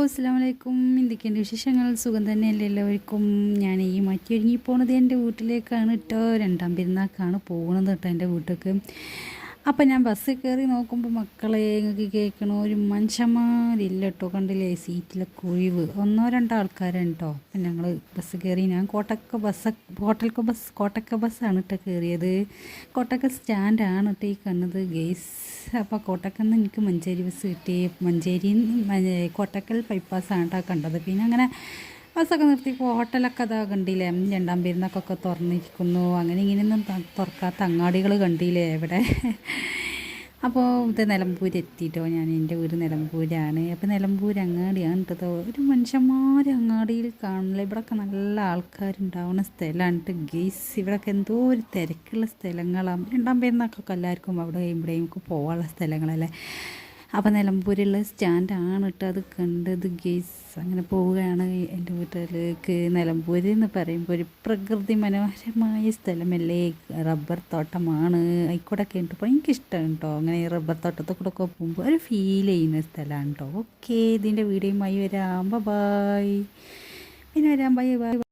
അസ്സലാമു അലൈക്കും. എന്തൊക്കെയുണ്ട് വിശേഷങ്ങൾ? സുഖം തന്നെയല്ലേ എല്ലാവർക്കും? ഞാൻ ഈ മാറ്റി പോണത് എൻ്റെ വീട്ടിലേക്കാണ് കേട്ടോ. രണ്ടാം പെരുന്നാൾക്കാണ് പോകുന്നത് കേട്ടോ എൻ്റെ വീട്ടിലേക്ക്. അപ്പം ഞാൻ ബസ്സിൽ കയറി നോക്കുമ്പോൾ മക്കളെ നിങ്ങൾക്ക് കേൾക്കണോ, ഒരു മനുഷ്യന്മാരില്ല കേട്ടോ. കണ്ടില്ലേ സീറ്റിലൊക്കെ ഒഴിവ്, ഒന്നോ രണ്ടോ ആൾക്കാരാണ് കേട്ടോ. അപ്പം ഞങ്ങൾ ബസ് കയറി. ഞാൻ കോട്ടക്ക ബസ്സാണ് കേട്ടോ കയറിയത്. കോട്ടക്ക സ്റ്റാൻഡാണ് കേട്ടോ ഈ കണ്ടത് ഗെയ്സ്. അപ്പോൾ കോട്ടക്കന്ന് എനിക്ക് മഞ്ചേരി ബസ് കിട്ടി. കോട്ടക്കൽ ബൈപ്പാസ്സാണ് കേട്ടോ കണ്ടത്. പിന്നെ അങ്ങനെ ബസ്സൊക്കെ നിർത്തിയപ്പോൾ ഹോട്ടലൊക്കെ അതാ കണ്ടില്ലേ, രണ്ടാം പെരുന്നാൾക്കൊക്കെ തുറന്നിരിക്കുന്നു. അങ്ങനെ ഇങ്ങനെയൊന്നും തുറക്കാത്ത അങ്ങാടികൾ കണ്ടില്ലേ ഇവിടെ. അപ്പോൾ ഇത് നിലമ്പൂർ എത്തിയിട്ടോ. ഞാൻ എൻ്റെ വീട് നിലമ്പൂരാണ്. അപ്പോൾ നിലമ്പൂർ അങ്ങാടിയാണ് കേട്ടോ. ഒരു മനുഷ്യന്മാർ അങ്ങാടിയിൽ കാണില്ല. ഇവിടെയൊക്കെ നല്ല ആൾക്കാരുണ്ടാവുന്ന സ്ഥലമാണ് കേട്ടോ ഗെയ്സ്. ഇവിടെയൊക്കെ എന്തോ ഒരു തിരക്കുള്ള സ്ഥലങ്ങളാണ്. രണ്ടാം പെരുന്നാൾക്കൊക്കെ എല്ലാവർക്കും അവിടെ ഇവിടെയും പോകാനുള്ള സ്ഥലങ്ങളല്ലേ. അപ്പോൾ നിലമ്പൂരുള്ള സ്റ്റാൻഡാണ് കേട്ടോ അത് കണ്ടത് ഗെയ്സ്. അങ്ങനെ പോവുകയാണ് എൻ്റെ വീട്ടിലേക്ക്. നിലമ്പൂർ എന്ന് പറയുമ്പോൾ ഒരു പ്രകൃതി മനോഹരമായ സ്ഥലമല്ലേ, റബ്ബർ തോട്ടമാണ്. ആയിക്കോട്ടൊക്കെ ഉണ്ട്. അപ്പോൾ എനിക്കിഷ്ടമാണ് കേട്ടോ അങ്ങനെ ഈ റബ്ബർ തോട്ടത്തിൽ കൂടെ ഒക്കെ പോകുമ്പോൾ ഒരു ഫീൽ ചെയ്യുന്ന സ്ഥലമാണ് കേട്ടോ. ഓക്കെ, ഇതിൻ്റെ വീഡിയോയുമായി വരാം. ബൈ. പിന്നെ വരാം. ബൈ.